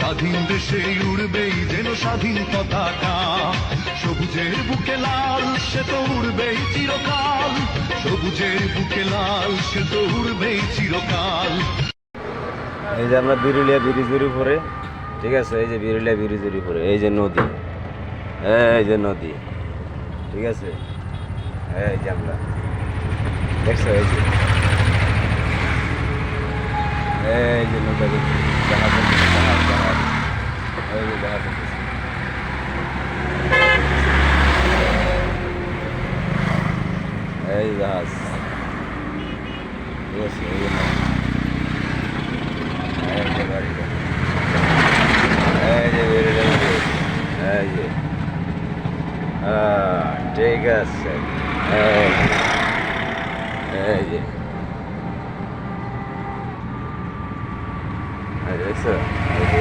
স্বাধীন দেশে উড়বেই যেন স্বাধীন পতাকা, সবুজের বুকে লাল সে তো উড়বেই চিরকাল, সবুজের বুকে লাল সে তো উড়বেই চিরকাল। এই যে আমরা বিরুলিয়া ব্রিজের উপরে, ঠিক আছে, এই যে বিরুলিয়া ব্রিজের উপরে এই যে নদী, এই যে নদী, ঠিক আছে, এই যে আমরা দেখছো, এই যে নদী, জাহাজ, এই যে জাহাজ, এই জাহাজ, ঠিক আছে, এই যে গাড়িটা, এই যে বেরিয়ে, এই যে ঠিক আছে।